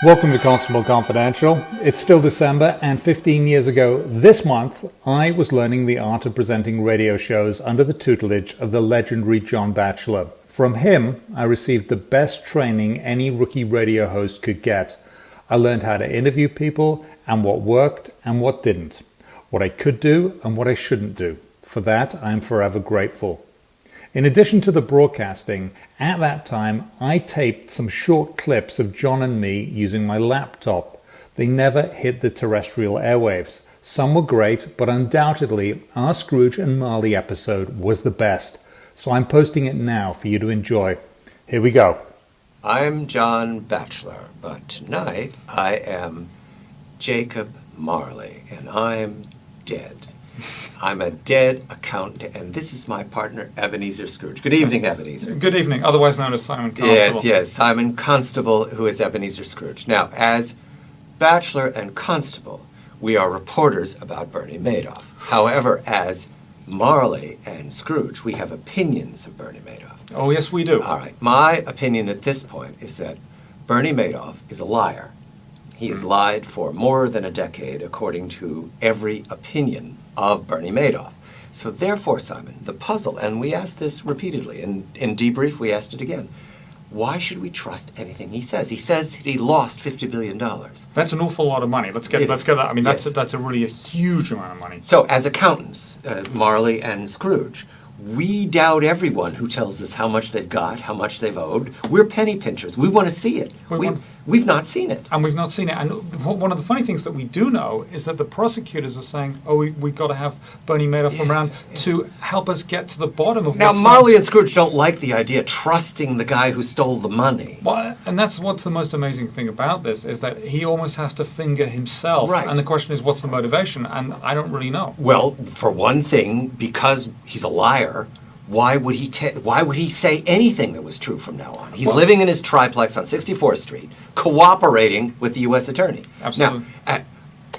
Welcome to Constable Confidential. It's still December, and 15 years ago this month, I was learning the art of presenting radio shows under the tutelage of the legendary John Batchelor. From him, I received the best training any rookie radio host could get. I learned how to interview people and what worked and what didn't, what I could do and what I shouldn't do. For that, I am forever grateful. In addition to the broadcasting, at that time I taped some short clips of John and me using my laptop. They never hit the terrestrial airwaves. Some were great, but undoubtedly our Scrooge and Marley episode was the best. So I'm posting it now for you to enjoy. Here we go. I'm John Batchelor, but tonight I am Jacob Marley, and I'm dead. I'm a dead accountant, and this is my partner, Ebenezer Scrooge. Good evening, Ebenezer. Good evening, otherwise known as Simon Constable. Yes, Simon Constable, who is Ebenezer Scrooge. Now, as Batchelor and Constable, we are reporters about Bernie Madoff. However, as Marley and Scrooge, we have opinions of Bernie Madoff. Oh, yes, we do. All right. My opinion at this point is that Bernie Madoff is a liar. He has lied for more than a decade, according to every opinion of Bernie Madoff. So therefore, Simon, the puzzle, and we asked this repeatedly, and in debrief we asked it again, why should we trust anything he says? He says that he lost $50 billion. That's an awful lot of money. Let's get that. I mean, Yes. that's a really huge amount of money. So as accountants, Marley and Scrooge, we doubt everyone who tells us how much they've got, how much they've owed. We're penny pinchers. We want to see it. We've not seen it. And we've not seen it. And one of the funny things that we do know is that the prosecutors are saying, oh, we've got to have Bernie Madoff around to help us get to the bottom of Now, what's Marley and Scrooge don't like the idea of trusting the guy who stole the money. Well, and that's what's the most amazing thing about this, is that he almost has to finger himself. Right. And the question is, what's the motivation? And I don't really know. Well, for one thing, because he's a liar, why would he say anything that was true from now on? He's living in his triplex on 64th Street, cooperating with the U.S. Attorney. Absolutely. Now,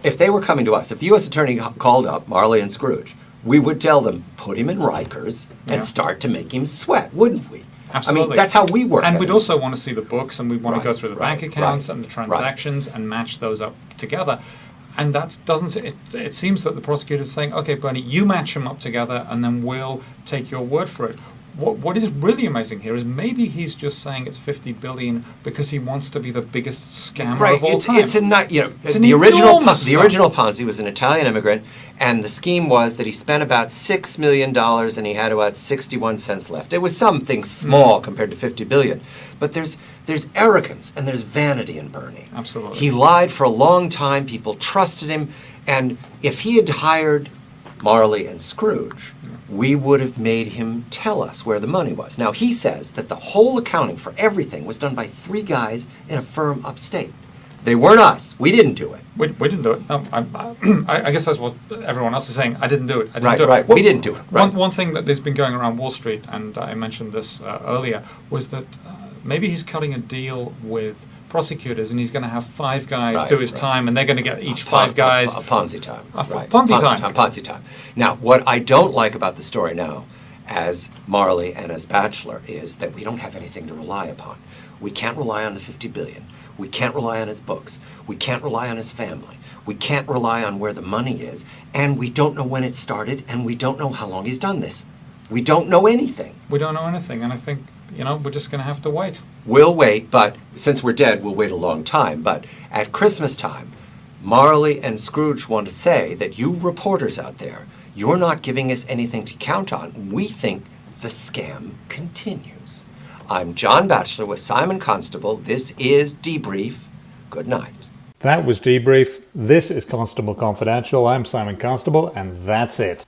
if they were coming to us, if the U.S. Attorney called up Marley and Scrooge, we would tell them, put him in Rikers and start to make him sweat, wouldn't we? Absolutely. I mean, that's how we work. And we'd also want to see the books, and we'd want to go through the bank accounts right, and the transactions and match those up together. And that doesn't. It seems that the prosecutor is saying, "Okay, Bernie, you match them up together, and then we'll take your word for it." What is really amazing here is maybe he's just saying it's $50 billion because he wants to be the biggest scammer of all time. The original Ponzi was an Italian immigrant, and the scheme was that he spent about $6 million and he had about 61 cents left. It was something small compared to $50 billion, but there's arrogance and there's vanity in Bernie. Absolutely. He lied for a long time. People trusted him, and if he had hired Marley and Scrooge, we would have made him tell us where the money was. Now, he says that the whole accounting for everything was done by 3 guys in a firm upstate. They weren't us. We didn't do it. We didn't do it. I guess that's what everyone else is saying. I didn't do it. We didn't do it. Right. One thing that has been going around Wall Street, and I mentioned this earlier, was that maybe he's cutting a deal with prosecutors, and he's going to have 5 guys do his time, and they're going to get each 5 guys a Ponzi time. Ponzi time. Now, what I don't like about the story now, as Marley and as Batchelor, is that we don't have anything to rely upon. We can't rely on the $50 billion. We can't rely on his books. We can't rely on his family. We can't rely on where the money is, and we don't know when it started, and we don't know how long he's done this. We don't know anything. We don't know anything, and I think we're just going to have to wait. We'll wait, but since we're dead, we'll wait a long time. But at Christmas time, Marley and Scrooge want to say that you reporters out there, you're not giving us anything to count on. We think the scam continues. I'm John Batchelor with Simon Constable. This is Debrief. Good night. That was Debrief. This is Constable Confidential. I'm Simon Constable, and that's it.